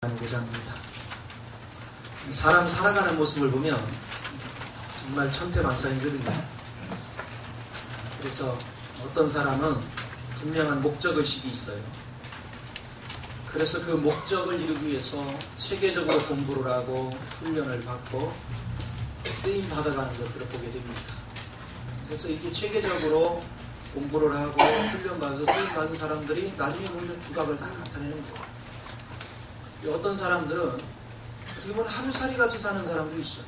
나누고자 합니다. 사람 살아가는 모습을 보면 정말 천태만상이거든요. 그래서 어떤 사람은 분명한 목적의식이 있어요. 그래서 그 목적을 이루기 위해서 체계적으로 공부를 하고 훈련을 받고 쓰임 받아가는 것들을 보게 됩니다. 그래서 이게 체계적으로 공부를 하고 훈련받아서 쓰임 받은 사람들이 나중에 보면 두각을 다 나타내는 거예요. 어떤 사람들은 어떻게 보면 하루살이 같이 사는 사람도 있어요.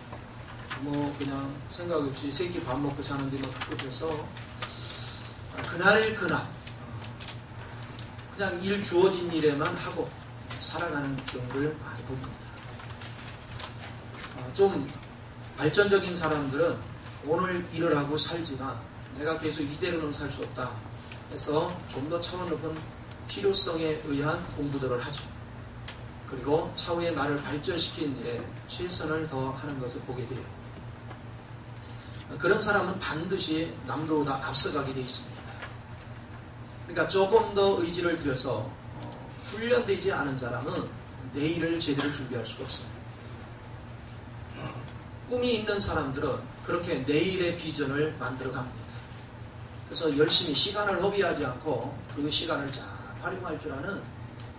뭐 그냥 생각 없이 세끼 밥 먹고 사는데 뭐 그래서 그날 그냥 일 주어진 일에만 하고 살아가는 경우를 많이 봅니다. 좀 발전적인 사람들은 오늘 일을 하고 살지만 내가 계속 이대로는 살 수 없다 해서 좀 더 차원 높은 필요성에 의한 공부들을 하죠. 그리고 차후에 나를 발전시킨 일에 최선을 더하는 것을 보게 돼요. 그런 사람은 반드시 남들보다 앞서가게 되어 있습니다. 그러니까 조금 더 의지를 들여서 훈련되지 않은 사람은 내일을 제대로 준비할 수가 없어요. 꿈이 있는 사람들은 그렇게 내일의 비전을 만들어 갑니다. 그래서 열심히 시간을 허비하지 않고 그 시간을 잘 활용할 줄 아는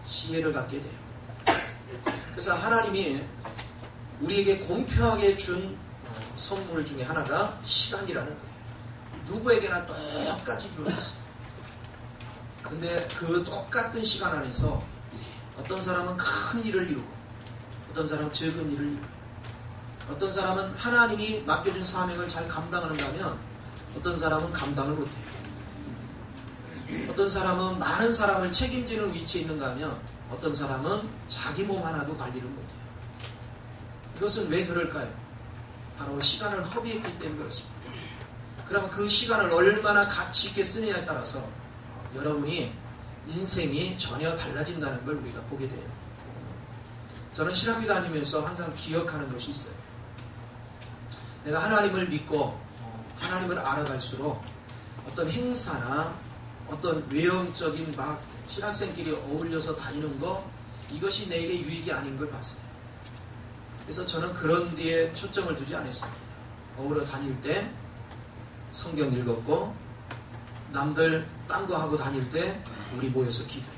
지혜를 갖게 돼요. 그래서 하나님이 우리에게 공평하게 준 선물 중에 하나가 시간이라는 거예요. 누구에게나 똑같이 주어졌어요. 근데 그 똑같은 시간 안에서 어떤 사람은 큰 일을 이루고 어떤 사람은 적은 일을 이루고 어떤 사람은 하나님이 맡겨준 사명을 잘 감당하는다면 어떤 사람은 감당을 못해요. 어떤 사람은 많은 사람을 책임지는 위치에 있는가 하면 어떤 사람은 자기 몸 하나도 관리를 못해요. 이것은 왜 그럴까요? 바로 시간을 허비했기 때문에 그렇습니다. 그러면 그 시간을 얼마나 가치 있게 쓰느냐에 따라서 여러분이 인생이 전혀 달라진다는 걸 우리가 보게 돼요. 저는 신학교 다니면서 항상 기억하는 것이 있어요. 내가 하나님을 믿고 하나님을 알아갈수록 어떤 행사나 어떤 외형적인 막 신학생끼리 어울려서 다니는 거 이것이 내게 유익이 아닌 걸 봤어요. 그래서 저는 그런 데에 초점을 두지 않았습니다. 어울려 다닐 때 성경 읽었고 남들 딴 거 하고 다닐 때 우리 모여서 기도했고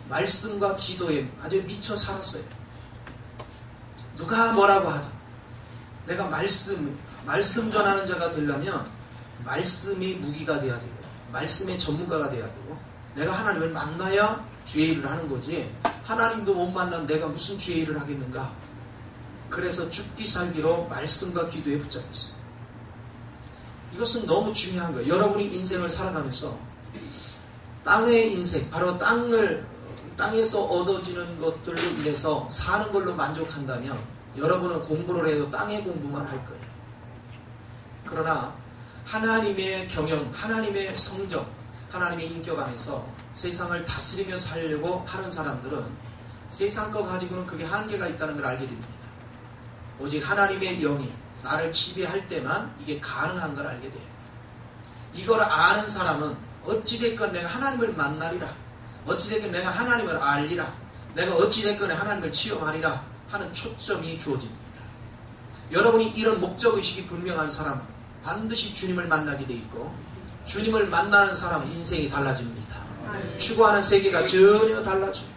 말씀과 기도에 아주 미쳐 살았어요. 누가 뭐라고 하든 내가 말씀 전하는 자가 되려면 말씀이 무기가 돼야 되고 말씀의 전문가가 돼야 되고 내가 하나님을 만나야 주의 일을 하는 거지 하나님도 못 만난 내가 무슨 주의 일을 하겠는가. 그래서 죽기 살기로 말씀과 기도에 붙잡고 있어요. 이것은 너무 중요한 거예요. 여러분이 인생을 살아가면서 땅의 인생, 바로 땅에서 얻어지는 것들로 인해서 사는 걸로 만족한다면 여러분은 공부를 해도 땅의 공부만 할 거예요. 그러나 하나님의 경영, 하나님의 성적, 하나님의 인격 안에서 세상을 다스리며 살려고 하는 사람들은 세상 거 가지고는 그게 한계가 있다는 걸 알게 됩니다. 오직 하나님의 영이 나를 지배할 때만 이게 가능한 걸 알게 돼요. 이걸 아는 사람은 어찌됐건 내가 하나님을 만나리라, 어찌됐건 내가 하나님을 알리라, 내가 어찌됐건 하나님을 체험하리라 하는 초점이 주어집니다. 여러분이 이런 목적의식이 분명한 사람은 반드시 주님을 만나게 돼 있고 주님을 만나는 사람은 인생이 달라집니다. 추구하는 세계가 전혀 달라져요.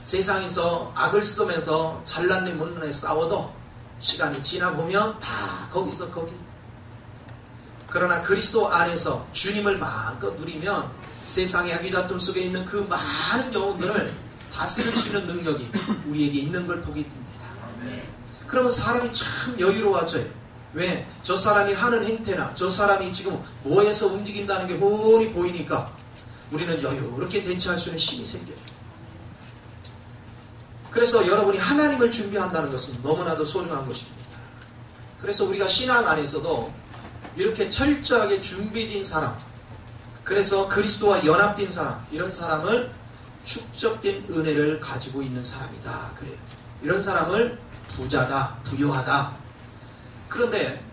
세상에서 악을 쓰면서 잘난 내 못난에 싸워도 시간이 지나보면 다 거기서 거기. 그러나 그리스도 안에서 주님을 마음껏 누리면 세상의 악의 다툼 속에 있는 그 많은 영혼들을 다스릴 수 있는 능력이 우리에게 있는 걸 보게 됩니다. 그러면 사람이 참 여유로워져요. 왜? 저 사람이 하는 행태나 저 사람이 지금 뭐해서 움직인다는 게 훤히 보이니까 우리는 여유롭게 대처할 수 있는 힘이 생겨요. 그래서 여러분이 하나님을 준비한다는 것은 너무나도 소중한 것입니다. 그래서 우리가 신앙 안에서도 이렇게 철저하게 준비된 사람, 그래서 그리스도와 연합된 사람, 이런 사람을 축적된 은혜를 가지고 있는 사람이다. 그래요. 이런 사람을 부자다, 부유하다. 그런데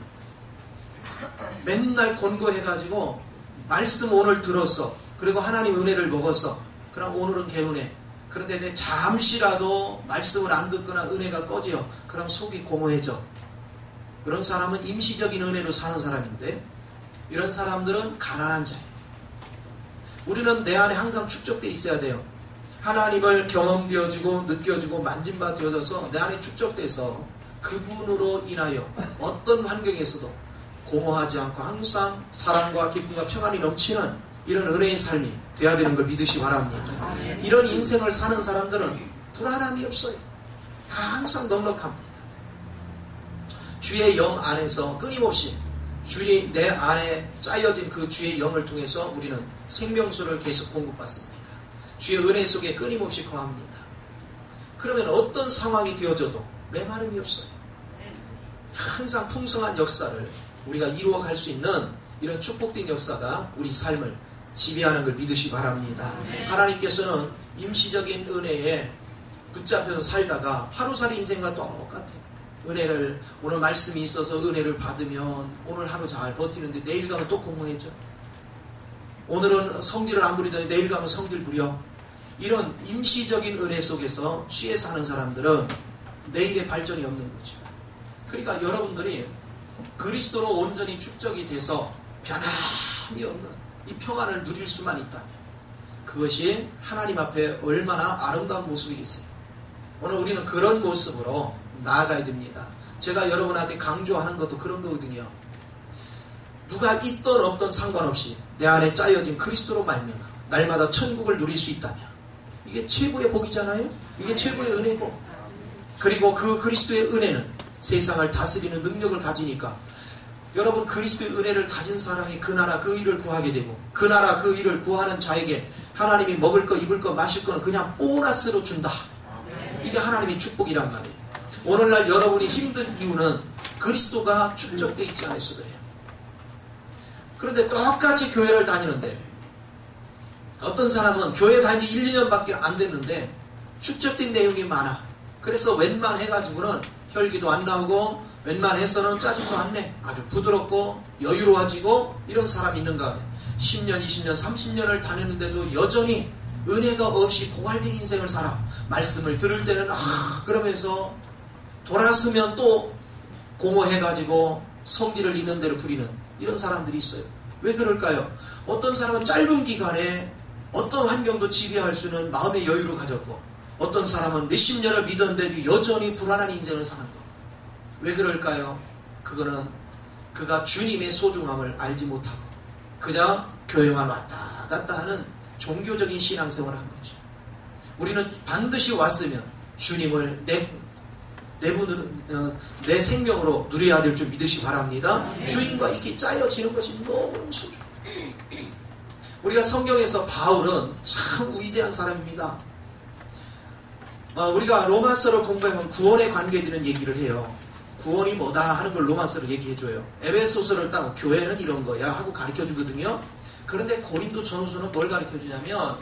맨날 권고해가지고 말씀 오늘 들었어. 그리고 하나님 은혜를 먹었어. 그럼 오늘은 개운해. 그런데 내 잠시라도 말씀을 안 듣거나 은혜가 꺼져. 그럼 속이 공허해져. 그런 사람은 임시적인 은혜로 사는 사람인데 이런 사람들은 가난한 자예요. 우리는 내 안에 항상 축적되어 있어야 돼요. 하나님을 경험되어지고 느껴지고 만진바 되어져서 내 안에 축적돼서 그분으로 인하여 어떤 환경에서도 공허하지 않고 항상 사랑과 기쁨과 평안이 넘치는 이런 은혜의 삶이 되어야 되는 걸 믿으시 바랍니다. 이런 인생을 사는 사람들은 불안함이 없어요. 항상 넉넉합니다. 주의 영 안에서 끊임없이 주의 내 안에 짜여진 그 주의 영을 통해서 우리는 생명수를 계속 공급받습니다. 주의 은혜 속에 끊임없이 거합니다. 그러면 어떤 상황이 되어져도 메마름이 없어요. 항상 풍성한 역사를 우리가 이루어갈 수 있는 이런 축복된 역사가 우리 삶을 지배하는 걸 믿으시 바랍니다. 하나님께서는 임시적인 은혜에 붙잡혀서 살다가 하루살이 인생과 똑같아요. 은혜를 오늘 말씀이 있어서 은혜를 받으면 오늘 하루 잘 버티는데 내일 가면 또 공허해져. 오늘은 성질을 안 부리더니 내일 가면 성질 부려. 이런 임시적인 은혜 속에서 취해 사는 사람들은 내일의 발전이 없는 거죠. 그러니까 여러분들이 그리스도로 온전히 축적이 돼서 변함이 없는 이 평안을 누릴 수만 있다면 그것이 하나님 앞에 얼마나 아름다운 모습이겠어요. 오늘 우리는 그런 모습으로 나아가야 됩니다. 제가 여러분한테 강조하는 것도 그런 거거든요. 누가 있던 없던 상관없이 내 안에 짜여진 그리스도로 말미암아 날마다 천국을 누릴 수 있다면 이게 최고의 복이잖아요. 이게 최고의 은혜고, 그리고 그 그리스도의 은혜는 세상을 다스리는 능력을 가지니까 여러분 그리스도의 은혜를 가진 사람이 그 나라 그 일을 구하게 되고 그 나라 그 일을 구하는 자에게 하나님이 먹을 거 입을 거 마실 거는 그냥 보너스로 준다. 이게 하나님의 축복이란 말이에요. 오늘날 여러분이 힘든 이유는 그리스도가 축적되어 있지 않아서 그래요. 그런데 똑같이 교회를 다니는데 어떤 사람은 교회 다닌 지 1, 2년밖에 안 됐는데 축적된 내용이 많아. 그래서 웬만해가지고는 혈기도 안 나오고 웬만해서는 짜증도 안 내. 아주 부드럽고 여유로워지고 이런 사람이 있는가 하면 10년, 20년, 30년을 다녔는데도 여전히 은혜가 없이 고갈된 인생을 살아. 말씀을 들을 때는 그러면서 돌아서면 또 공허해가지고 성질을 있는 대로 부리는 이런 사람들이 있어요. 왜 그럴까요? 어떤 사람은 짧은 기간에 어떤 환경도 지배할 수 있는 마음의 여유를 가졌고 어떤 사람은 몇십 년을 믿었는데도 여전히 불안한 인생을 사는 것. 왜 그럴까요? 그거는 그가 주님의 소중함을 알지 못하고 그저 교회만 왔다 갔다 하는 종교적인 신앙생활을 한 거죠. 우리는 반드시 왔으면 주님을 내 생명으로 누려야 될 줄 믿으시 바랍니다. 주님과 이렇게 짜여지는 것이 너무너무 소중해요. 우리가 성경에서 바울은 참 위대한 사람입니다. 우리가 로마서를 공부하면 구원에 관계되는 얘기를 해요. 구원이 뭐다 하는 걸 로마서를 얘기해줘요. 에베소서를 따고 교회는 이런 거야 하고 가르쳐주거든요. 그런데 고린도 전서는 뭘 가르쳐주냐면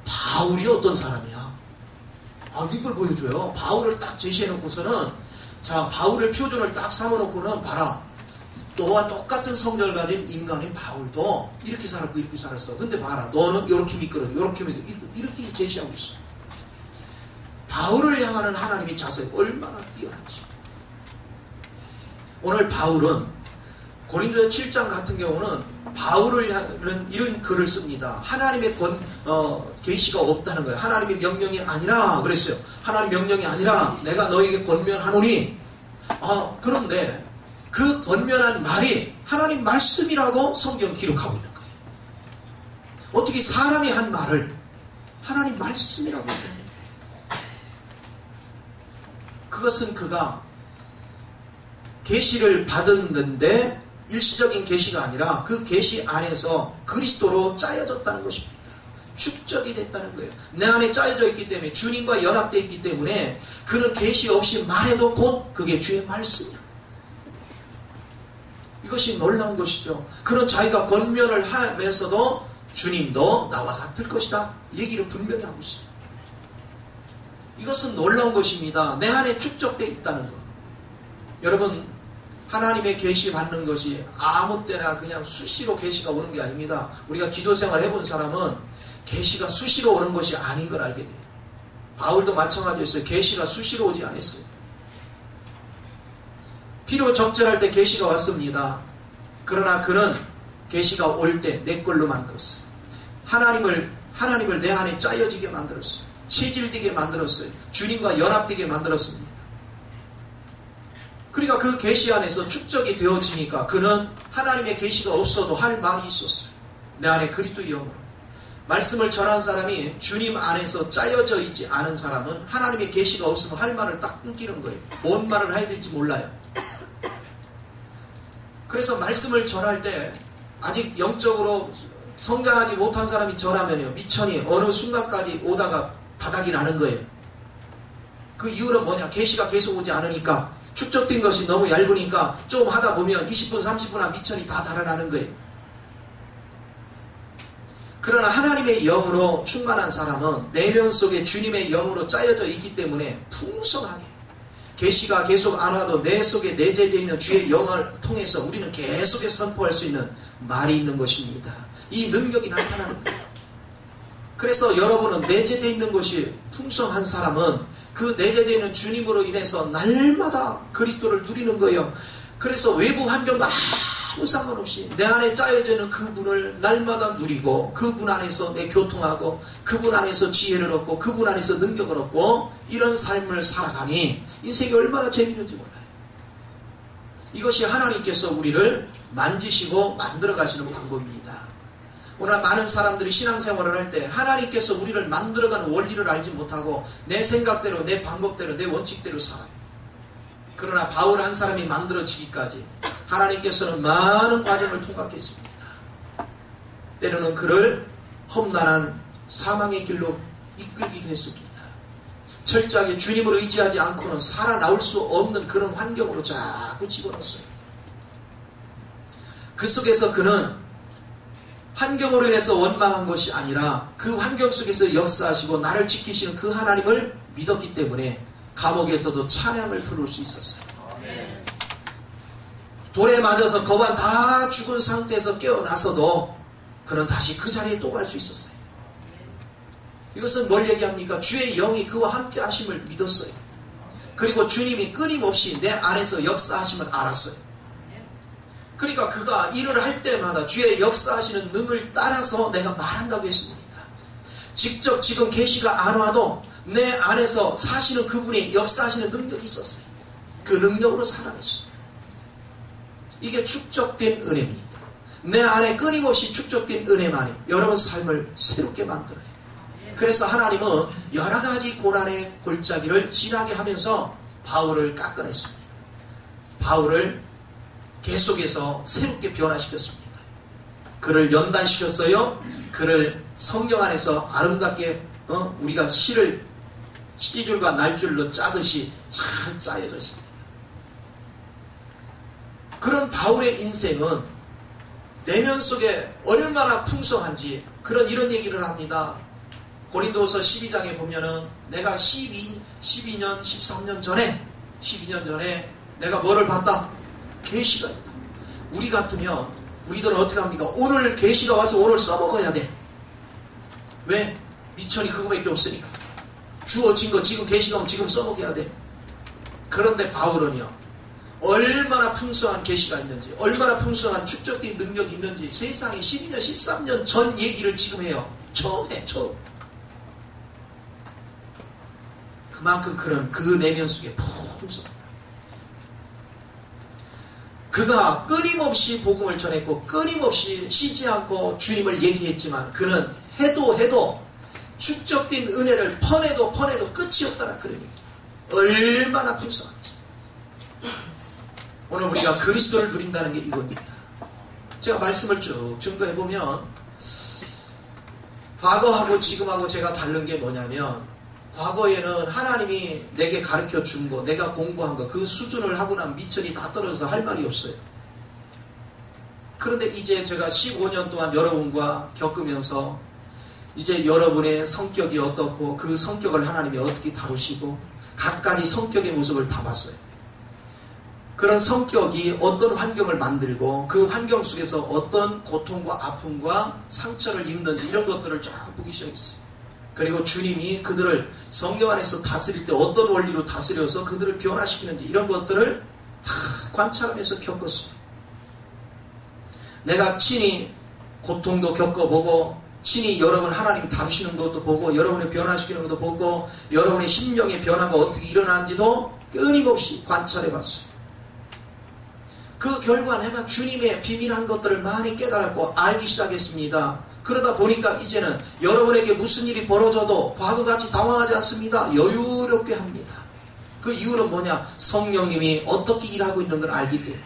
바울이 어떤 사람이야. 이걸 보여줘요. 바울을 딱 제시해놓고서는 자 바울의 표준을 딱 삼아놓고는 봐라. 너와 똑같은 성격을 가진 인간인 바울도 이렇게 살았고 이렇게 살았어. 근데 봐라. 너는 이렇게 미끄러져. 이렇게 제시하고 있어. 바울을 향하는 하나님의 자세가 얼마나 뛰어난지. 오늘 바울은 고린도서 7장 같은 경우는 바울을 향하는 이런 글을 씁니다. 하나님의 계시가 없다는 거예요. 하나님의 명령이 아니라 그랬어요. 하나님 명령이 아니라 내가 너에게 권면하노니. 그런데 그 권면한 말이 하나님 말씀이라고 성경 기록하고 있는 거예요. 어떻게 사람이 한 말을 하나님 말씀이라고 해요? 그것은 그가 계시를 받았는데 일시적인 계시가 아니라 그 계시 안에서 그리스도로 짜여졌다는 것입니다. 축적이 됐다는 거예요. 내 안에 짜여져 있기 때문에 주님과 연합되어 있기 때문에 그는 계시 없이 말해도 곧 그게 주의 말씀이에요. 이것이 놀라운 것이죠. 그런 자기가 권면을 하면서도 주님도 나와 같을 것이다. 얘기를 분명히 하고 있어요. 이것은 놀라운 것입니다. 내 안에 축적되어 있다는 것. 여러분 하나님의 계시 받는 것이 아무 때나 그냥 수시로 계시가 오는 게 아닙니다. 우리가 기도 생활 해본 사람은 계시가 수시로 오는 것이 아닌 걸 알게 돼요. 바울도 마찬가지였어요. 계시가 수시로 오지 않았어요. 필요 적절할 때 계시가 왔습니다. 그러나 그는 계시가 올 때 내 걸로 만들었어요. 하나님을 내 안에 짜여지게 만들었어요. 체질되게 만들었어요. 주님과 연합되게 만들었습니다. 그러니까 그 계시 안에서 축적이 되어지니까 그는 하나님의 계시가 없어도 할 말이 있었어요. 내 안에 그리스도의 영으로. 말씀을 전한 사람이 주님 안에서 짜여져 있지 않은 사람은 하나님의 계시가 없으면 할 말을 딱 끊기는 거예요. 뭔 말을 해야 될지 몰라요. 그래서 말씀을 전할 때 아직 영적으로 성장하지 못한 사람이 전하면요, 미천이 어느 순간까지 오다가 바닥이 나는 거예요. 그 이유는 뭐냐? 계시가 계속 오지 않으니까, 축적된 것이 너무 얇으니까 좀 하다 보면 20분 30분 미천이 다 달아나는 거예요. 그러나 하나님의 영으로 충만한 사람은 내면 속에 주님의 영으로 짜여져 있기 때문에 풍성하게, 계시가 계속 안 와도 내 속에 내재되어 있는 주의 영을 통해서 우리는 계속해서 선포할 수 있는 말이 있는 것입니다. 이 능력이 나타나는 거예요. 그래서 여러분은 내재되어 있는 것이 풍성한 사람은 그 내재되어 있는 주님으로 인해서 날마다 그리스도를 누리는 거예요. 그래서 외부 환경과 아무 상관없이 내 안에 짜여져 있는 그분을 날마다 누리고, 그분 안에서 내 교통하고, 그분 안에서 지혜를 얻고, 그분 안에서 능력을 얻고, 이런 삶을 살아가니 인생이 얼마나 재밌는지 몰라요. 이것이 하나님께서 우리를 만지시고 만들어 가시는 방법입니다. 오늘 많은 사람들이 신앙생활을 할 때 하나님께서 우리를 만들어가는 원리를 알지 못하고 내 생각대로, 내 방법대로, 내 원칙대로 살아요. 그러나 바울 한 사람이 만들어지기까지 하나님께서는 많은 과정을 통과했습니다. 때로는 그를 험난한 사망의 길로 이끌기도 했습니다. 철저하게 주님을 의지하지 않고는 살아나올 수 없는 그런 환경으로 자꾸 집어넣었어요. 그 속에서 그는 환경으로 인해서 원망한 것이 아니라 그 환경 속에서 역사하시고 나를 지키시는 그 하나님을 믿었기 때문에 감옥에서도 찬양을 부를 수 있었어요. 돌에 맞아서 거반 다 죽은 상태에서 깨어나서도 그는 다시 그 자리에 또 갈 수 있었어요. 이것은 뭘 얘기합니까? 주의 영이 그와 함께 하심을 믿었어요. 그리고 주님이 끊임없이 내 안에서 역사하심을 알았어요. 그러니까 그가 일을 할 때마다 주의 역사하시는 능을 따라서 내가 말한다고 했습니다. 직접 지금 계시가 안 와도 내 안에서 사시는 그분이 역사하시는 능력이 있었어요. 그 능력으로 살아냈어요. 이게 축적된 은혜입니다. 내 안에 끊임없이 축적된 은혜만이 여러분 삶을 새롭게 만들어요. 그래서 하나님은 여러 가지 고난의 골짜기를 지나게 하면서 바울을 깎아냈습니다. 바울을 계속해서 새롭게 변화시켰습니다. 그를 연단시켰어요. 그를 성경 안에서 아름답게 우리가 시줄과 날줄로 짜듯이 잘 짜여져 있습니다. 그런 바울의 인생은 내면 속에 얼마나 풍성한지 이런 얘기를 합니다. 고린도서 12장에 보면은 내가 12년, 13년 전에 내가 뭐를 봤다? 계시가 있다. 우리 같으면 우리들은 어떻게 합니까? 오늘 계시가 와서 오늘 써먹어야 돼. 왜? 미천이 그거밖에 없으니까. 주어진 거 지금 계시가 오면 지금 써먹어야 돼. 그런데 바울은요, 얼마나 풍성한 계시가 있는지, 얼마나 풍성한 축적된 능력이 있는지 세상에 12년, 13년 전 얘기를 지금 해요. 처음. 그만큼 그는 그 내면 속에 풍성합니다. 그가 끊임없이 복음을 전했고 끊임없이 쉬지 않고 주님을 얘기했지만 그는 해도 축적된 은혜를 퍼내도 끝이 없더라. 그러니 얼마나 풍성한지. 오늘 우리가 그리스도를 누린다는 게 이겁니다. 제가 말씀을 쭉 증거해보면 과거하고 지금하고 제가 다른 게 뭐냐면, 과거에는 하나님이 내게 가르쳐 준 거, 내가 공부한 거, 그 수준을 하고 나면 미천이 다 떨어져서 할 말이 없어요. 그런데 이제 제가 15년 동안 여러분과 겪으면서 이제 여러분의 성격이 어떻고 그 성격을 하나님이 어떻게 다루시고 각가지 성격의 모습을 다 봤어요. 그런 성격이 어떤 환경을 만들고 그 환경 속에서 어떤 고통과 아픔과 상처를 입는지 이런 것들을 쫙 보기 시작했어요. 그리고 주님이 그들을 성령 안에서 다스릴 때 어떤 원리로 다스려서 그들을 변화시키는지 이런 것들을 다 관찰하면서 겪었습니다. 내가 친히 고통도 겪어보고 친히 여러분 하나님 다루시는 것도 보고 여러분의 변화시키는 것도 보고 여러분의 심령의 변화가 어떻게 일어나는지도 끊임없이 관찰해봤어요. 그 결과 내가 주님의 비밀한 것들을 많이 깨달았고 알기 시작했습니다. 그러다 보니까 이제는 여러분에게 무슨 일이 벌어져도 과거같이 당황하지 않습니다. 여유롭게 합니다. 그 이유는 뭐냐? 성령님이 어떻게 일하고 있는 걸 알기 때문에,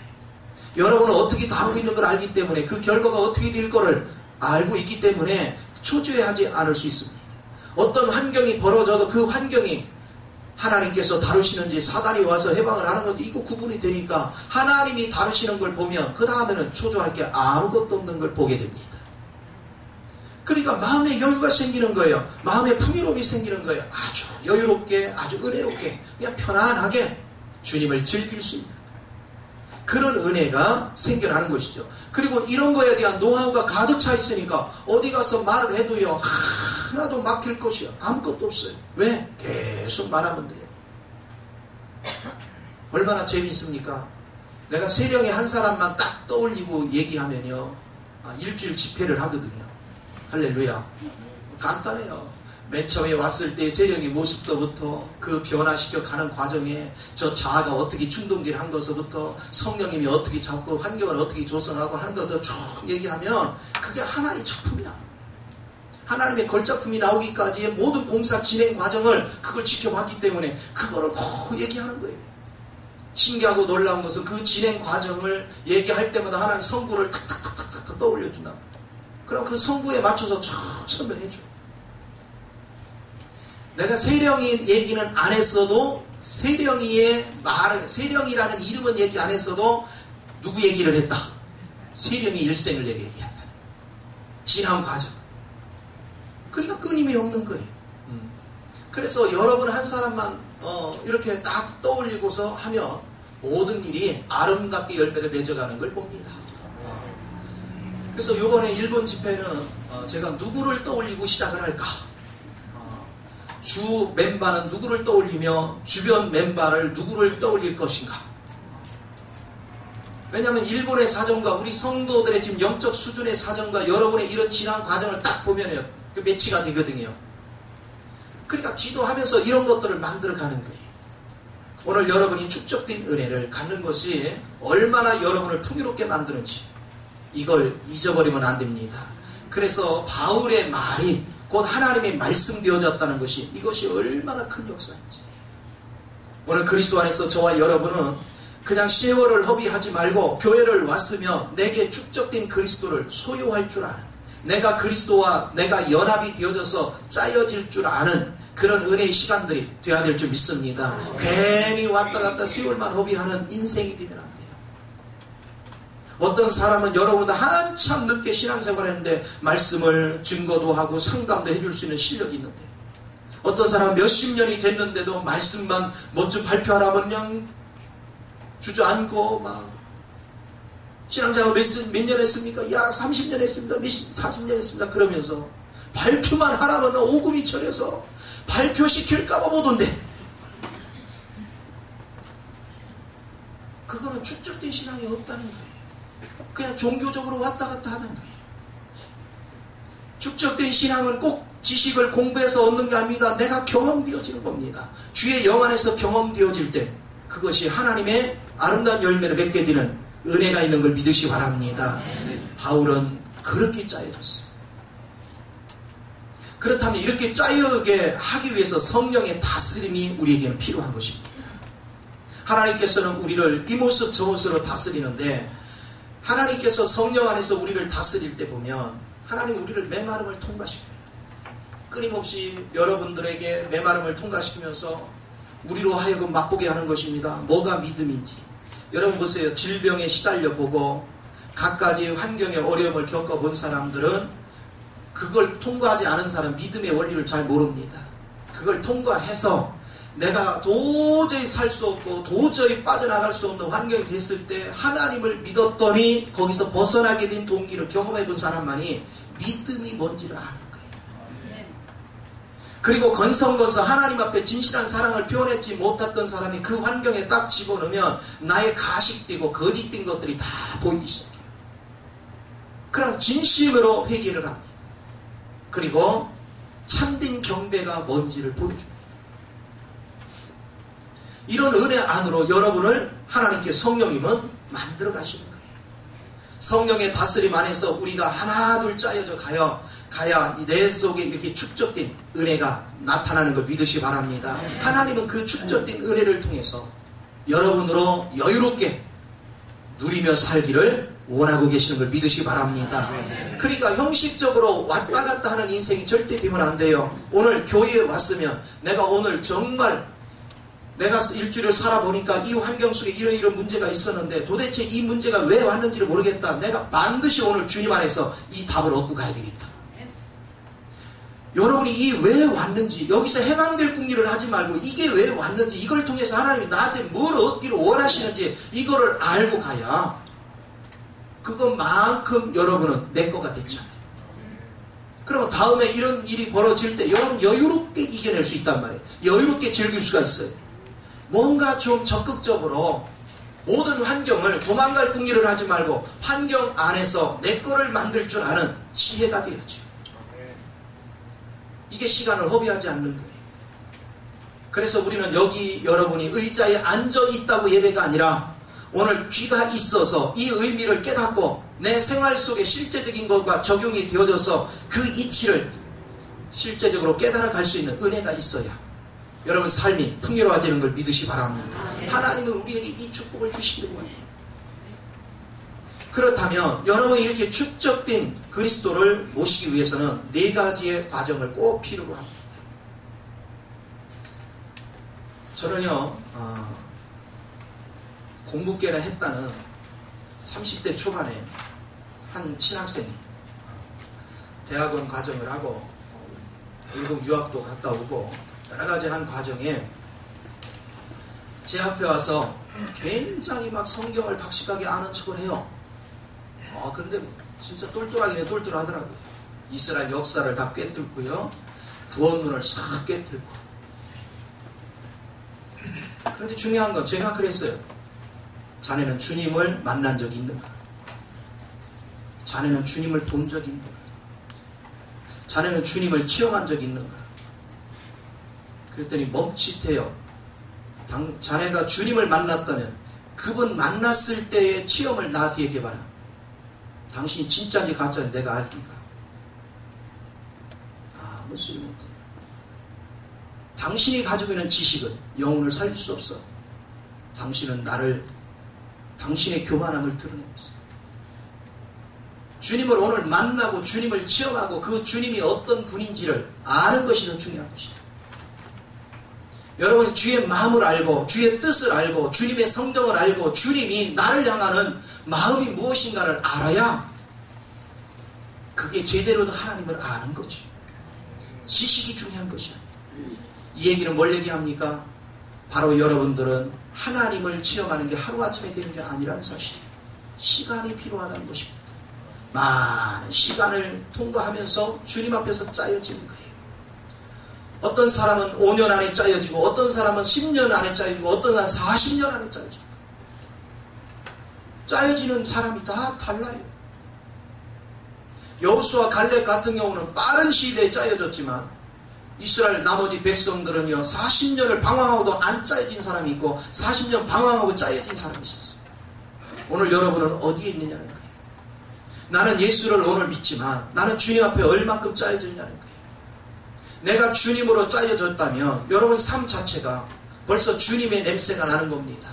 여러분은 어떻게 다루고 있는 걸 알기 때문에, 그 결과가 어떻게 될 거를 알고 있기 때문에 초조해하지 않을 수 있습니다. 어떤 환경이 벌어져도 그 환경이 하나님께서 다루시는지 사단이 와서 해방을 하는 건지 이거 구분이 되니까 하나님이 다루시는 걸 보면 그 다음에는 초조할 게 아무것도 없는 걸 보게 됩니다. 그러니까 마음의 여유가 생기는 거예요. 마음의 풍요로움이 생기는 거예요. 아주 여유롭게, 아주 은혜롭게, 그냥 편안하게 주님을 즐길 수 있는 그런 은혜가 생겨나는 것이죠. 그리고 이런 거에 대한 노하우가 가득 차 있으니까 어디 가서 말을 해도요, 하나도 막힐 것이 아무것도 없어요. 왜? 계속 말하면 돼요. 얼마나 재밌습니까? 내가 세령의 한 사람만 딱 떠올리고 얘기하면요, 일주일 집회를 하거든요. 할렐루야. 간단해요. 맨 처음에 왔을 때 세령의 모습서부터 그 변화시켜 가는 과정에 저 자아가 어떻게 충동질을 한 것서부터 성령님이 어떻게 잡고 환경을 어떻게 조성하고 하는 것을 쭉 얘기하면 그게 하나의 작품이야. 하나님의 걸작품이 나오기까지의 모든 공사 진행 과정을 그걸 지켜봤기 때문에 그거를 꼭 얘기하는 거예요. 신기하고 놀라운 것은 그 진행 과정을 얘기할 때마다 하나님 성구를 탁탁탁탁탁 떠올려준다. 그럼 그 성구에 맞춰서 쭉 설명해줘. 내가 세령이 얘기는 안 했어도 세령이의 말을, 세령이라는 이름은 얘기 안 했어도 누구 얘기를 했다? 세령이 일생을 얘기한다. 지난 과정. 그러니까 끊임이 없는 거예요. 그래서 여러분 한 사람만 이렇게 딱 떠올리고서 하면 모든 일이 아름답게 열매를 맺어가는 걸 봅니다. 그래서 이번에 일본 집회는 제가 누구를 떠올리고 시작을 할까? 주 멤버는 누구를 떠올리며 주변 멤버를 누구를 떠올릴 것인가? 왜냐하면 일본의 사정과 우리 성도들의 지금 영적 수준의 사정과 여러분의 이런 지난 과정을 딱 보면요, 그 매치가 되거든요. 그러니까 기도하면서 이런 것들을 만들어가는 거예요. 오늘 여러분이 축적된 은혜를 갖는 것이 얼마나 여러분을 풍요롭게 만드는지 이걸 잊어버리면 안 됩니다. 그래서 바울의 말이 곧 하나님의 말씀 되어졌다는 것이 이것이 얼마나 큰 역사인지. 오늘 그리스도 안에서 저와 여러분은 그냥 세월을 허비하지 말고 교회를 왔으며 내게 축적된 그리스도를 소유할 줄 아는, 내가 그리스도와 내가 연합이 되어져서 짜여질 줄 아는 그런 은혜의 시간들이 되어야 될 줄 믿습니다. 괜히 왔다 갔다 세월만 허비하는 인생이 되면 안 돼요. 어떤 사람은 여러분보다 한참 늦게 신앙생활을 했는데 말씀을 증거도 하고 상담도 해줄 수 있는 실력이 있는데, 어떤 사람은 몇십 년이 됐는데도 말씀만 먼저 발표하라면 그냥 주저앉고 막 신앙생활 몇 년 했습니까? 야 30년 했습니다. 40년 했습니다. 그러면서 발표만 하라면 오금이 철해서 발표시킬까봐 보던데, 그거는 축적된 신앙이 없다는 거예요. 그냥 종교적으로 왔다 갔다 하는 거예요. 축적된 신앙은 꼭 지식을 공부해서 얻는 게 아닙니다. 내가 경험되어지는 겁니다. 주의 영 안에서 경험되어질 때 그것이 하나님의 아름다운 열매를 맺게 되는 은혜가 있는 걸 믿으시 바랍니다. 바울은 그렇게 짜여졌어요. 그렇다면 이렇게 짜여게 하기 위해서 성령의 다스림이 우리에게는 필요한 것입니다. 하나님께서는 우리를 이 모습 저 모습으로 다스리는데, 하나님께서 성령 안에서 우리를 다스릴 때 보면 하나님 우리를 메마름을 통과시켜요. 끊임없이 여러분들에게 메마름을 통과시키면서 우리로 하여금 맛보게 하는 것입니다. 뭐가 믿음인지. 여러분 보세요. 질병에 시달려 보고 갖가지 환경의 어려움을 겪어본 사람들은 그걸 통과하지 않은 사람 믿음의 원리를 잘 모릅니다. 그걸 통과해서 내가 도저히 살 수 없고 도저히 빠져나갈 수 없는 환경이 됐을 때 하나님을 믿었더니 거기서 벗어나게 된 동기를 경험해 본 사람만이 믿음이 뭔지를 아는 거예요. 그리고 건성건성 하나님 앞에 진실한 사랑을 표현하지 못했던 사람이 그 환경에 딱 집어넣으면 나의 가식되고 거짓된 것들이 다 보이기 시작해요. 그럼 진심으로 회개를 합니다. 그리고 참된 경배가 뭔지를 보여줍니다. 이런 은혜 안으로 여러분을 하나님께 성령님은 만들어 가시는 거예요. 성령의 다스림 안에서 우리가 하나둘 짜여져 가야 내 속에 이렇게 축적된 은혜가 나타나는 걸 믿으시 바랍니다. 하나님은 그 축적된 은혜를 통해서 여러분으로 여유롭게 누리며 살기를 원하고 계시는 걸 믿으시 바랍니다. 그러니까 형식적으로 왔다 갔다 하는 인생이 절대 되면 안 돼요. 오늘 교회에 왔으면 내가 오늘 정말 내가 일주일을 살아보니까 이 환경 속에 이런 문제가 있었는데 도대체 이 문제가 왜 왔는지를 모르겠다. 내가 반드시 오늘 주님 안에서 이 답을 얻고 가야 되겠다. 여러분이 이 왜 왔는지 여기서 해방될 궁리를 하지 말고 이게 왜 왔는지 이걸 통해서 하나님이 나한테 뭘 얻기를 원하시는지 이거를 알고 가야 그것만큼 여러분은 내 거가 됐잖아요. 그러면 다음에 이런 일이 벌어질 때 여러분 여유롭게 이겨낼 수 있단 말이에요. 여유롭게 즐길 수가 있어요. 뭔가 좀 적극적으로 모든 환경을 도망갈 궁리를 하지 말고 환경 안에서 내 거를 만들 줄 아는 지혜가 되어야죠. 이게 시간을 허비하지 않는 거예요. 그래서 우리는 여기 여러분이 의자에 앉아 있다고 예배가 아니라 오늘 귀가 있어서 이 의미를 깨닫고 내 생활 속에 실제적인 것과 적용이 되어져서 그 이치를 실제적으로 깨달아 갈 수 있는 은혜가 있어야 여러분 삶이 풍요로워지는 걸 믿으시 바랍니다. 하나님은 우리에게 이 축복을 주시기를 원해요. 그렇다면 여러분이 이렇게 축적된 그리스도를 모시기 위해서는 4가지의 과정을 꼭 필요로 합니다. 저는요 공부께나 했다는 30대 초반에 한 신학생이 대학원 과정을 하고 미국 유학도 갔다 오고 여러가지 한 과정에 제 앞에 와서 굉장히 막 성경을 박식하게 아는 척을 해요. 근데 진짜 똘똘하긴 똘똘하더라고요. 이스라엘 역사를 다 꿰뚫고요. 구원론을 싹 꿰뚫고. 그런데 중요한 건 제가 그랬어요. 자네는 주님을 만난 적이 있는가? 자네는 주님을 본 적이 있는가? 자네는 주님을 체험한 적이 있는가? 그랬더니 멈칫해요. 자네가 주님을 만났다면 그분 만났을 때의 체험을 나한테 얘기해봐라. 당신이 진짜인지 가짜인지 내가 알기가. 아무 소리 못해. 당신이 가지고 있는 지식은 영혼을 살릴 수 없어. 당신은 당신의 교만함을 드러내고 있어. 주님을 오늘 만나고 주님을 체험하고 그 주님이 어떤 분인지를 아는 것이 더 중요한 것이다. 여러분 주의 마음을 알고 주의 뜻을 알고 주님의 성정을 알고 주님이 나를 향하는 마음이 무엇인가를 알아야 그게 제대로 하나님을 아는 거지. 지식이 중요한 것이야. 이 얘기는 뭘 얘기합니까? 바로 여러분들은 하나님을 체험하는 게 하루아침에 되는 게 아니라는 사실. 시간이 필요하다는 것입니다. 많은 시간을 통과하면서 주님 앞에서 짜여지는 거예요. 어떤 사람은 5년 안에 짜여지고 어떤 사람은 10년 안에 짜여지고 어떤 사람은 40년 안에 짜여지고 짜여지는 사람이 다 달라요. 여호수아 갈렙 같은 경우는 빠른 시일에 짜여졌지만 이스라엘 나머지 백성들은요 40년을 방황하고도 안 짜여진 사람이 있고 40년 방황하고 짜여진 사람이 있었어요. 오늘 여러분은 어디에 있느냐는 거예요. 나는 예수를 오늘 믿지만 나는 주님 앞에 얼만큼 짜여졌냐는 거예요. 내가 주님으로 짜여졌다면 여러분 삶 자체가 벌써 주님의 냄새가 나는 겁니다.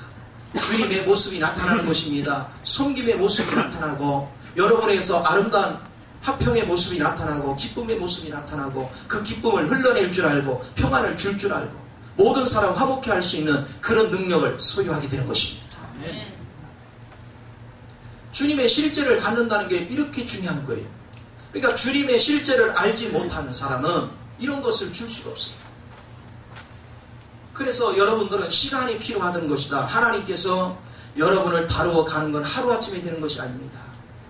주님의 모습이 나타나는 것입니다. 섬김의 모습이 나타나고 여러분에게서 아름다운 화평의 모습이 나타나고 기쁨의 모습이 나타나고 그 기쁨을 흘러낼 줄 알고 평안을 줄 줄 알고 모든 사람 화목해 할 수 있는 그런 능력을 소유하게 되는 것입니다. 주님의 실제를 갖는다는 게 이렇게 중요한 거예요. 그러니까 주님의 실제를 알지 못하는 사람은 이런 것을 줄 수가 없어요. 그래서 여러분들은 시간이 필요하던 것이다. 하나님께서 여러분을 다루어 가는 건 하루아침에 되는 것이 아닙니다.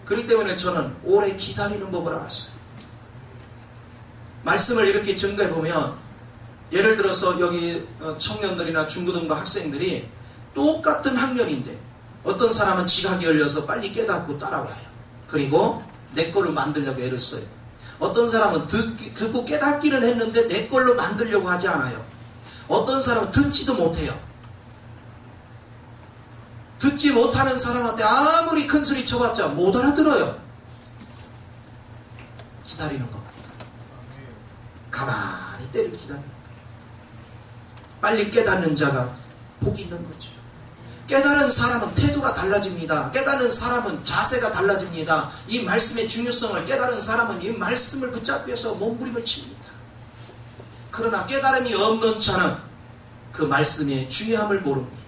그렇기 때문에 저는 오래 기다리는 법을 알았어요. 말씀을 이렇게 증거해 보면 예를 들어서 여기 청년들이나 중고등부 학생들이 똑같은 학년인데 어떤 사람은 지각이 열려서 빨리 깨닫고 따라와요. 그리고 내 걸로 만들려고 애를 써요. 어떤 사람은 듣고 깨닫기는 했는데 내 걸로 만들려고 하지 않아요. 어떤 사람은 듣지도 못해요. 듣지 못하는 사람한테 아무리 큰 소리 쳐봤자 못 알아들어요. 기다리는 겁니다. 가만히 때를 기다리는 거예요. 빨리 깨닫는 자가 복이 있는 거죠. 깨달은 사람은 태도가 달라집니다. 깨달은 사람은 자세가 달라집니다. 이 말씀의 중요성을 깨달은 사람은 이 말씀을 붙잡기 위해서 몸부림을 칩니다. 그러나 깨달음이 없는 자는 그 말씀의 중요함을 모릅니다.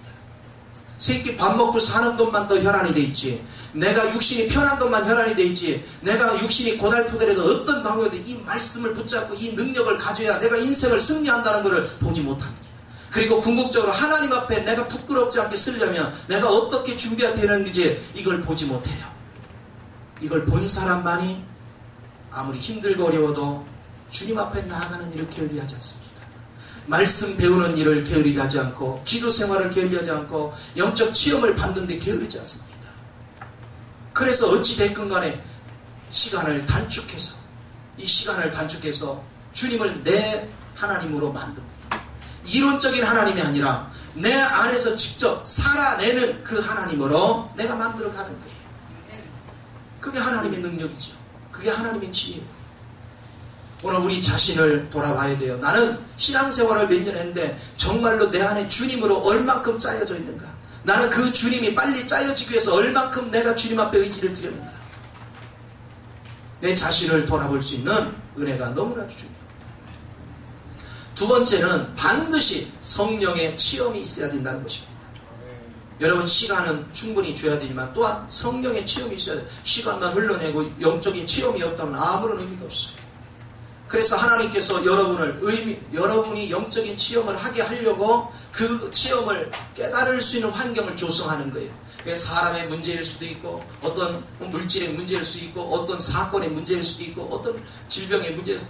새끼 밥 먹고 사는 것만 더 혈안이 돼 있지, 내가 육신이 편한 것만 혈안이 돼 있지, 내가 육신이 고달프더라도 어떤 방법에도 이 말씀을 붙잡고 이 능력을 가져야 내가 인생을 승리한다는 것을 보지 못합니다. 그리고 궁극적으로 하나님 앞에 내가 부끄럽지 않게 쓰려면 내가 어떻게 준비해야 되는지 이걸 보지 못해요. 이걸 본 사람만이 아무리 힘들고 어려워도 주님 앞에 나아가는 일을 게을리하지 않습니다. 말씀 배우는 일을 게을리하지 않고, 기도 생활을 게을리하지 않고, 영적 체험을 받는 데 게으르지 않습니다. 그래서 어찌됐건 간에 시간을 단축해서, 이 시간을 단축해서 주님을 내 하나님으로 만듭니다. 이론적인 하나님이 아니라 내 안에서 직접 살아내는 그 하나님으로 내가 만들어가는 거예요. 그게 하나님의 능력이죠. 그게 하나님의 지혜예요. 오늘 우리 자신을 돌아봐야 돼요. 나는 신앙생활을 몇 년 했는데 정말로 내 안에 주님으로 얼만큼 짜여져 있는가? 나는 그 주님이 빨리 짜여지기 위해서 얼만큼 내가 주님 앞에 의지를 드렸는가? 내 자신을 돌아볼 수 있는 은혜가 너무나 중요해요. 두 번째는 반드시 성령의 체험이 있어야 된다는 것입니다. 여러분, 시간은 충분히 줘야 되지만 또한 성령의 체험이 있어야 돼요. 시간만 흘러내고 영적인 체험이 없다면 아무런 의미가 없어요. 그래서 하나님께서 여러분이 영적인 체험을 하게 하려고 그 체험을 깨달을 수 있는 환경을 조성하는 거예요. 사람의 문제일 수도 있고, 어떤 물질의 문제일 수도 있고, 어떤 사건의 문제일 수도 있고, 어떤 질병의 문제에서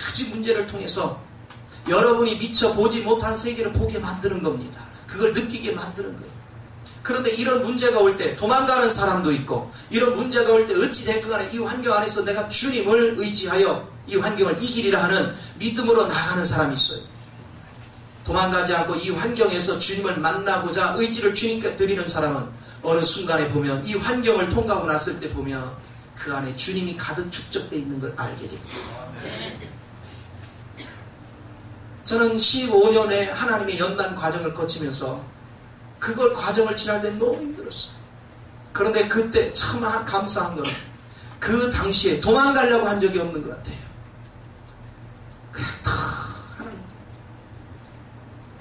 가지 문제를 통해서 여러분이 미처 보지 못한 세계를 보게 만드는 겁니다. 그걸 느끼게 만드는 거예요. 그런데 이런 문제가 올 때 도망가는 사람도 있고, 이런 문제가 올 때 어찌됐건 간에 이 환경 안에서 내가 주님을 의지하여 이 환경을 이기리라 하는 믿음으로 나가는 사람이 있어요. 도망가지 않고 이 환경에서 주님을 만나고자 의지를 주님께 드리는 사람은 어느 순간에 보면, 이 환경을 통과하고 났을 때 보면 그 안에 주님이 가득 축적되어 있는 걸 알게 됩니다. 저는 15년의 하나님의 연단 과정을 거치면서 그걸 과정을 지날 때 너무 힘들었어요. 그런데 그때 참 감사한 건 그 당시에 도망가려고 한 적이 없는 것 같아요. 그냥 다 하나님.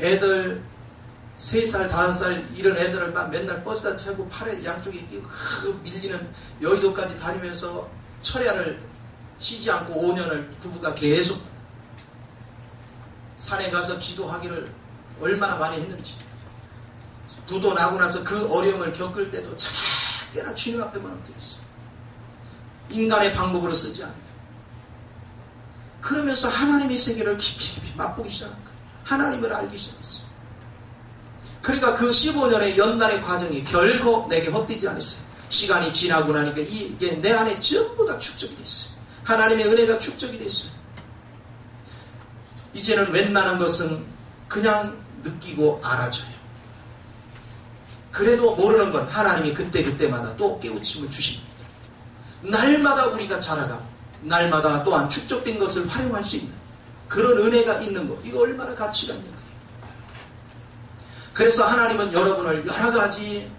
애들 3살, 5살 이런 애들을 막 맨날 버스다 차고 팔에 양쪽에 끼고 밀리는 여의도까지 다니면서 철야를 쉬지 않고 5년을 부부가 계속 산에 가서 기도하기를 얼마나 많이 했는지, 부도 나고 나서 그 어려움을 겪을 때도 작게나 주님 앞에만 엎드렸어요. 인간의 방법으로 쓰지 않아요. 그러면서 하나님의 세계를 깊이 맛보기 시작한 거예요. 하나님을 알기 시작했어요. 그러니까 그 15년의 연단의 과정이 결코 내게 헛되지 않았어요. 시간이 지나고 나니까 이게 내 안에 전부 다 축적이 됐어요. 하나님의 은혜가 축적이 됐어요. 이제는 웬만한 것은 그냥 느끼고 알아져요. 그래도 모르는 건 하나님이 그때그때마다 또 깨우침을 주십니다. 날마다 우리가 자라가고 날마다 또한 축적된 것을 활용할 수 있는 그런 은혜가 있는 것, 이거 얼마나 가치가 있는 거예요. 그래서 하나님은 여러분을 여러 가지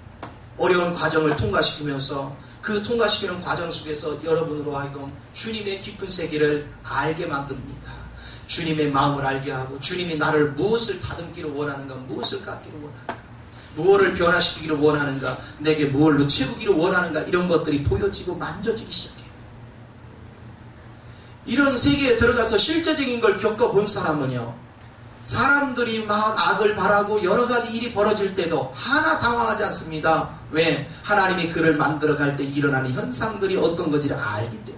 어려운 과정을 통과시키면서 그 통과시키는 과정 속에서 여러분으로 하여금 주님의 깊은 세계를 알게 만듭니다. 주님의 마음을 알게 하고, 주님이 나를 무엇을 다듬기를 원하는가, 무엇을 깎기를 원하는가, 무엇을 변화시키기를 원하는가, 내게 무엇로 채우기를 원하는가, 이런 것들이 보여지고 만져지기 시작해요. 이런 세계에 들어가서 실제적인 걸 겪어본 사람은요, 사람들이 막 악을 바라고 여러 가지 일이 벌어질 때도 하나 당황하지 않습니다. 왜? 하나님이 그를 만들어갈 때 일어나는 현상들이 어떤 건지를 알기 때문에.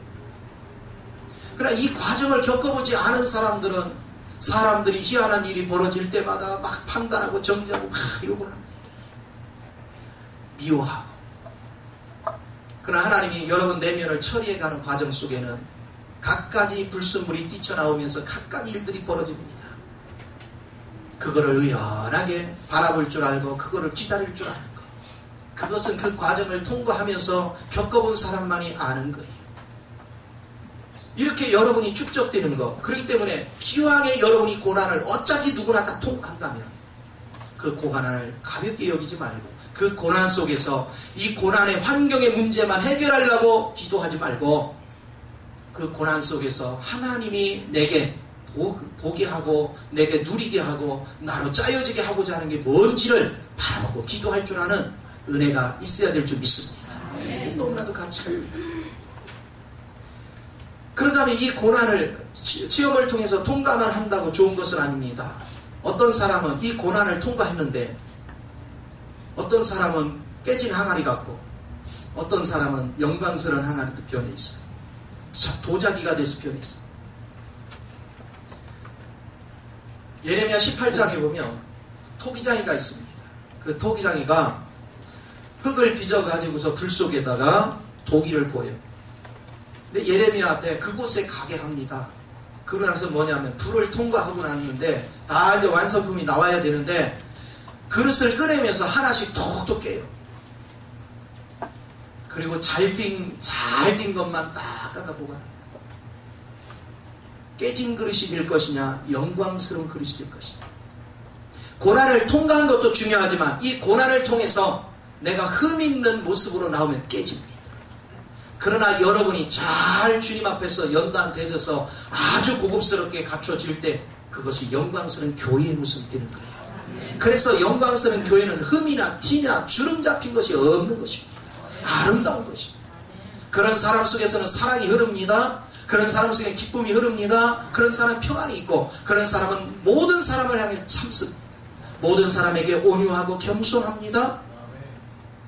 그러나 이 과정을 겪어보지 않은 사람들은 사람들이 희한한 일이 벌어질 때마다 막 판단하고 정죄하고 막 욕을 합니다. 미워하고. 그러나 하나님이 여러분 내면을 처리해가는 과정 속에는 갖가지 불순물이 뛰쳐나오면서 갖가지 일들이 벌어집니다. 그거를 의연하게 바라볼 줄 알고 그거를 기다릴 줄 아는 것. 그것은 그 과정을 통과하면서 겪어본 사람만이 아는 거예요. 이렇게 여러분이 축적되는 것. 그렇기 때문에 기왕에 여러분이 고난을 어차피 누구나 다 통과한다면 그 고난을 가볍게 여기지 말고 그 고난 속에서 이 고난의 환경의 문제만 해결하려고 기도하지 말고 그 고난 속에서 하나님이 내게 보게 하고 내게 누리게 하고 나로 짜여지게 하고자 하는 게 뭔지를 바라보고 기도할 줄 아는 은혜가 있어야 될 줄 믿습니다. 너무나도 가치가 있습니다. 그러다면 이 고난을 시험을 통해서 통과만 한다고 좋은 것은 아닙니다. 어떤 사람은 이 고난을 통과했는데 어떤 사람은 깨진 항아리 같고 어떤 사람은 영광스러운 항아리도 변해 있어요. 도자기가 돼서 변해 있어요. 예레미야 18장에 보면 토기장이가 있습니다. 그 토기장이가 흙을 빚어가지고서 불 속에다가 도기를 구워요. 근데 예레미야한테 그곳에 가게 합니다. 그러고 나서 뭐냐면 불을 통과하고 났는데 다 이제 완성품이 나와야 되는데 그릇을 꺼내면서 하나씩 톡톡 깨요. 그리고 잘 뛴 것만 딱 갖다 보관합니다. 깨진 그릇이 될 것이냐 영광스러운 그릇이 될 것이냐. 고난을 통과한 것도 중요하지만 이 고난을 통해서 내가 흠 있는 모습으로 나오면 깨집니다. 그러나 여러분이 잘 주님 앞에서 연단 되셔서 아주 고급스럽게 갖춰질 때 그것이 영광스러운 교회의 모습이 되는 거예요. 그래서 영광스러운 교회는 흠이나 티나 주름 잡힌 것이 없는 것입니다. 아름다운 것입니다. 그런 사람 속에서는 사랑이 흐릅니다. 그런 사람 속에 기쁨이 흐릅니다. 그런 사람은 평안이 있고 그런 사람은 모든 사람을 향해 참습니다. 모든 사람에게 온유하고 겸손합니다.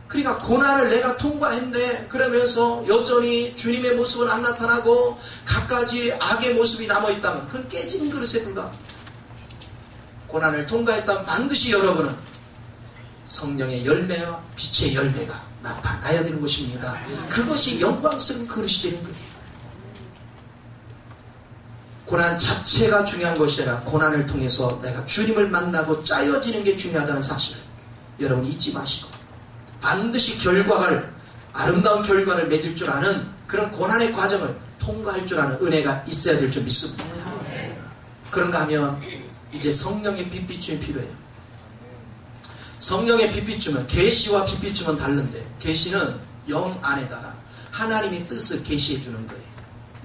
그러니까 고난을 내가 통과했네 그러면서 여전히 주님의 모습은 안 나타나고 갖가지 악의 모습이 남아있다면 그건 깨진 그릇에 불과합니다. 고난을 통과했다면 반드시 여러분은 성령의 열매와 빛의 열매가 나타나야 되는 것입니다. 그것이 영광스러운 그릇이 되는 거예요. 고난 자체가 중요한 것이 아니라 고난을 통해서 내가 주님을 만나고 짜여지는 게 중요하다는 사실을 여러분이 잊지 마시고 반드시 아름다운 결과를 맺을 줄 아는 그런 고난의 과정을 통과할 줄 아는 은혜가 있어야 될 줄 믿습니다. 그런가 하면 이제 성령의 빛비춤이 필요해요. 성령의 빛비춤은 계시와 빛비춤은 다른데 계시는 영 안에다가 하나님의 뜻을 계시해 주는 거예요.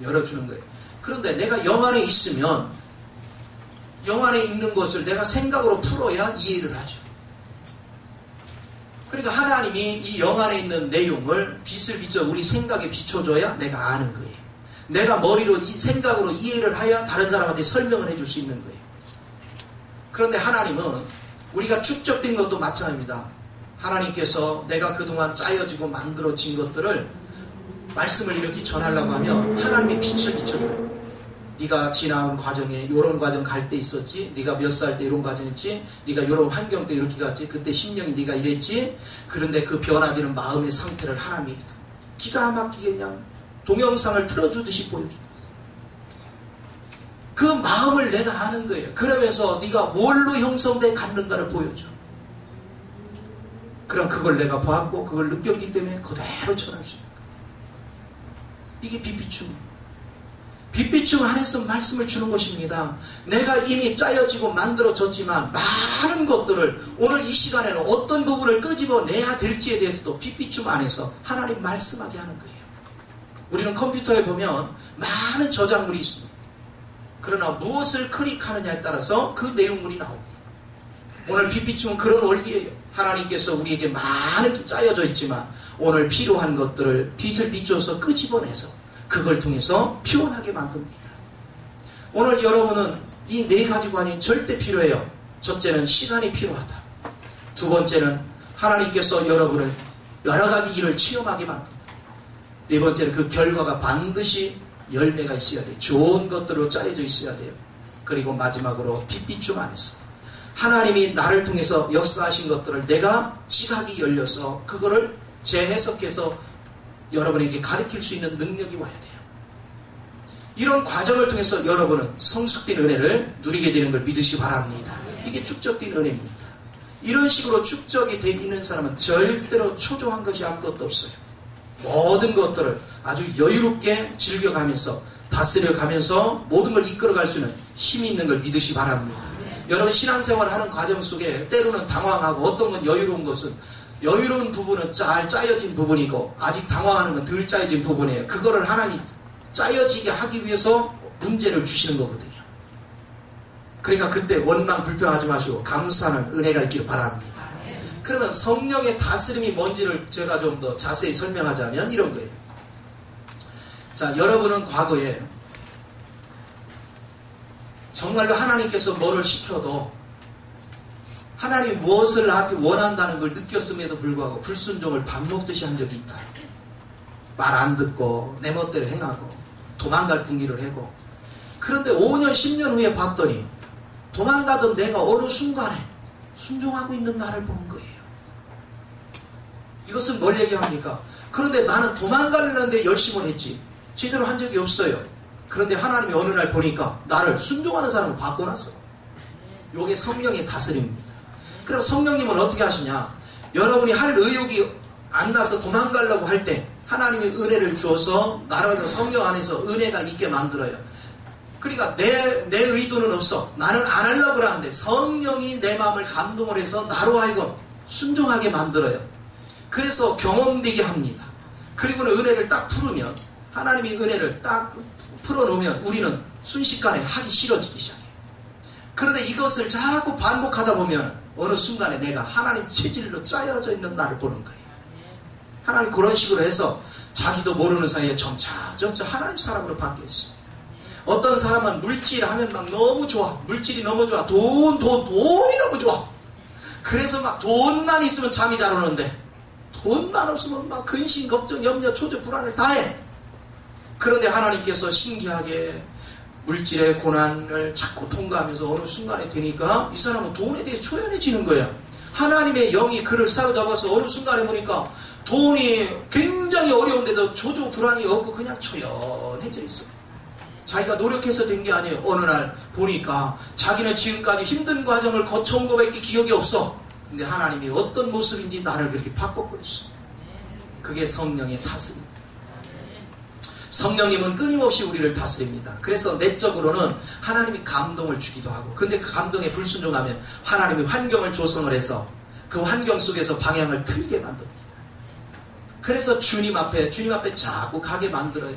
열어주는 거예요. 그런데 내가 영 안에 있으면 영 안에 있는 것을 내가 생각으로 풀어야 이해를 하죠. 그러니까 하나님이 이 영 안에 있는 내용을 빛을 비춰 우리 생각에 비춰줘야 내가 아는 거예요. 내가 머리로 생각으로 이해를 해야 다른 사람한테 설명을 해줄 수 있는 거예요. 그런데 하나님은 우리가 축적된 것도 마찬가지입니다. 하나님께서 내가 그동안 짜여지고 만들어진 것들을 말씀을 이렇게 전하려고 하면 하나님의 빛을 비춰줘요. 네가 지나온 과정에 이런 과정 갈 때 있었지. 네가 몇 살 때 이런 과정 있지. 네가 이런 환경 때 이렇게 갔지. 그때 심령이 네가 이랬지. 그런데 그 변화되는 마음의 상태를 하나님이 기가 막히게 그냥 동영상을 틀어주듯이 보여줘. 그 마음을 내가 아는 거예요. 그러면서 네가 뭘로 형성돼 갔는가를 보여줘. 그럼 그걸 내가 보았고 그걸 느꼈기 때문에 그대로 전할 수 있는 거예요. 이게 빛비춤. 빛비춤 안에서 말씀을 주는 것입니다. 내가 이미 짜여지고 만들어졌지만 많은 것들을 오늘 이 시간에는 어떤 부분을 끄집어내야 될지에 대해서도 빛비춤 안에서 하나님 말씀하게 하는 거예요. 우리는 컴퓨터에 보면 많은 저작물이 있습니다. 그러나 무엇을 클릭하느냐에 따라서 그 내용물이 나옵니다. 오늘 빛비춤은 그런 원리예요. 하나님께서 우리에게 많은 짜여져 있지만 오늘 필요한 것들을 빛을 비춰서 끄집어내서 그걸 통해서 표현하게 만듭니다. 오늘 여러분은 이 네 가지 관이 절대 필요해요. 첫째는 시간이 필요하다. 두 번째는 하나님께서 여러분을 여러 가지 일을 체험하게 만든다. 네 번째는 그 결과가 반드시 열매가 있어야 돼요. 좋은 것들로 짜여져 있어야 돼요. 그리고 마지막으로 핏비춤 안에서 하나님이 나를 통해서 역사하신 것들을 내가 지각이 열려서 그거를 재해석해서 여러분에게 가르칠 수 있는 능력이 와야 돼요. 이런 과정을 통해서 여러분은 성숙된 은혜를 누리게 되는 걸 믿으시 바랍니다. 이게 축적된 은혜입니다. 이런 식으로 축적이 돼 있는 사람은 절대로 초조한 것이 아무것도 없어요. 모든 것들을 아주 여유롭게 즐겨가면서 다스려가면서 모든 걸 이끌어갈 수 있는 힘이 있는 걸 믿으시 바랍니다. 여러분 신앙생활을 하는 과정 속에 때로는 당황하고 어떤 건 여유로운 것은 여유로운 부분은 잘 짜여진 부분이고 아직 당황하는 건 덜 짜여진 부분이에요. 그거를 하나님 짜여지게 하기 위해서 문제를 주시는 거거든요. 그러니까 그때 원망 불평하지 마시고 감사하는 은혜가 있기를 바랍니다. 그러면 성령의 다스림이 뭔지를 제가 좀 더 자세히 설명하자면 이런 거예요. 자, 여러분은 과거에 정말로 하나님께서 뭐를 시켜도 하나님이 무엇을 나한테 원한다는 걸 느꼈음에도 불구하고 불순종을 밥 먹듯이 한 적이 있다. 말 안 듣고 내 멋대로 행하고 도망갈 궁리를 하고 그런데 5년 10년 후에 봤더니 도망가던 내가 어느 순간에 순종하고 있는 나를 본 거예요. 이것은 뭘 얘기합니까? 그런데 나는 도망가려는데 열심을 했지 제대로 한 적이 없어요. 그런데 하나님이 어느 날 보니까 나를 순종하는 사람을 바꿔놨어. 이게 성령의 다스림입니다. 그럼 성령님은 어떻게 하시냐? 여러분이 할 의욕이 안 나서 도망가려고 할 때 하나님의 은혜를 주어서 나라는 성령 안에서 은혜가 있게 만들어요. 그러니까 내 의도는 없어. 나는 안 하려고 하는데 성령이 내 마음을 감동을 해서 나로 하여금 순종하게 만들어요. 그래서 경험되게 합니다. 그리고는 은혜를 딱 풀으면 하나님이 은혜를 딱 풀어놓으면 우리는 순식간에 하기 싫어지기 시작해요. 그런데 이것을 자꾸 반복하다 보면 어느 순간에 내가 하나님 체질로 짜여져 있는 나를 보는 거예요. 하나님 그런 식으로 해서 자기도 모르는 사이에 점차 하나님 사람으로 바뀌었어요. 어떤 사람은 물질 하면 막 너무 좋아. 물질이 너무 좋아. 돈이 너무 좋아. 그래서 막 돈만 있으면 잠이 잘 오는데 돈만 없으면 막 근심, 걱정, 염려, 초조, 불안을 다 해. 그런데 하나님께서 신기하게 물질의 고난을 자꾸 통과하면서 어느 순간에 되니까 이 사람은 돈에 대해 초연해지는 거예요. 하나님의 영이 그를 사로잡아서 어느 순간에 보니까 돈이 굉장히 어려운데도 초조 불안이 없고 그냥 초연해져 있어요. 자기가 노력해서 된 게 아니에요. 어느 날 보니까 자기는 지금까지 힘든 과정을 거쳐온 것밖에 기억이 없어. 근데 하나님이 어떤 모습인지 나를 그렇게 바꿔버렸어. 그게 성령의 다스림. 성령님은 끊임없이 우리를 다스립니다. 그래서 내적으로는 하나님이 감동을 주기도 하고 근데 그 감동에 불순종하면 하나님이 환경을 조성을 해서 그 환경 속에서 방향을 틀게 만듭니다. 그래서 주님 앞에 자꾸 가게 만들어요.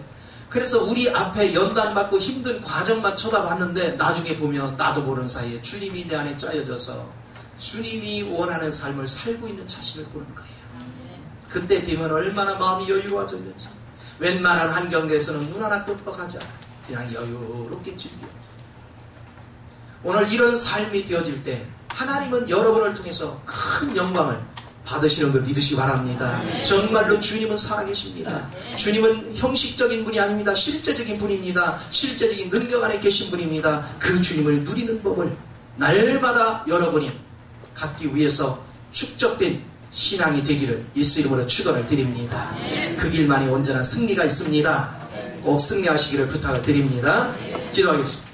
그래서 우리 앞에 연단받고 힘든 과정만 쳐다봤는데 나중에 보면 나도 모르는 사이에 주님이 내 안에 짜여져서 주님이 원하는 삶을 살고 있는 자신을 보는 거예요. 그때 되면 얼마나 마음이 여유로워졌는지 웬만한 환경에서는 눈 하나 끔뻑하지 않아요. 그냥 여유롭게 즐겨. 오늘 이런 삶이 되어질 때 하나님은 여러분을 통해서 큰 영광을 받으시는 걸 믿으시기 바랍니다. 정말로 주님은 살아계십니다. 주님은 형식적인 분이 아닙니다. 실제적인 분입니다. 실제적인 능력 안에 계신 분입니다. 그 주님을 누리는 법을 날마다 여러분이 갖기 위해서 축적된 신앙이 되기를 예수 이름으로 축원을 드립니다. 그 길만이 온전한 승리가 있습니다. 꼭 승리하시기를 부탁을 드립니다. 기도하겠습니다.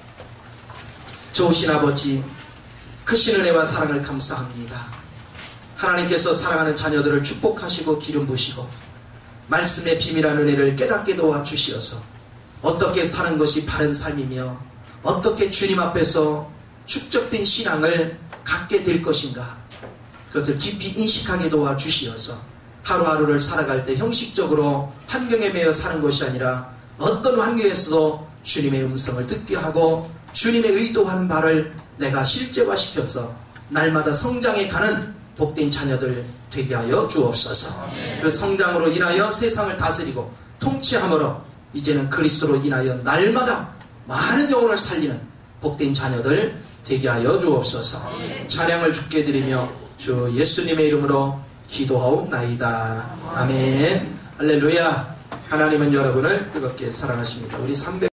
좋으신 아버지, 크신 은혜와 사랑을 감사합니다. 하나님께서 사랑하는 자녀들을 축복하시고 기름 부시고 말씀의 비밀한 은혜를 깨닫게 도와주시어서 어떻게 사는 것이 바른 삶이며 어떻게 주님 앞에서 축적된 신앙을 갖게 될 것인가 그것을 깊이 인식하게 도와주시어서 하루하루를 살아갈 때 형식적으로 환경에 매여 사는 것이 아니라 어떤 환경에서도 주님의 음성을 듣게 하고 주님의 의도한 바를 내가 실제화시켜서 날마다 성장해 가는 복된 자녀들 되게 하여 주옵소서. 그 성장으로 인하여 세상을 다스리고 통치함으로 이제는 그리스도로 인하여 날마다 많은 영혼을 살리는 복된 자녀들 되게 하여 주옵소서. 찬양을 주께 드리며 주 예수님의 이름으로 기도하옵나이다. 아멘. 할렐루야. 하나님은 여러분을 뜨겁게 사랑하십니다. 우리 300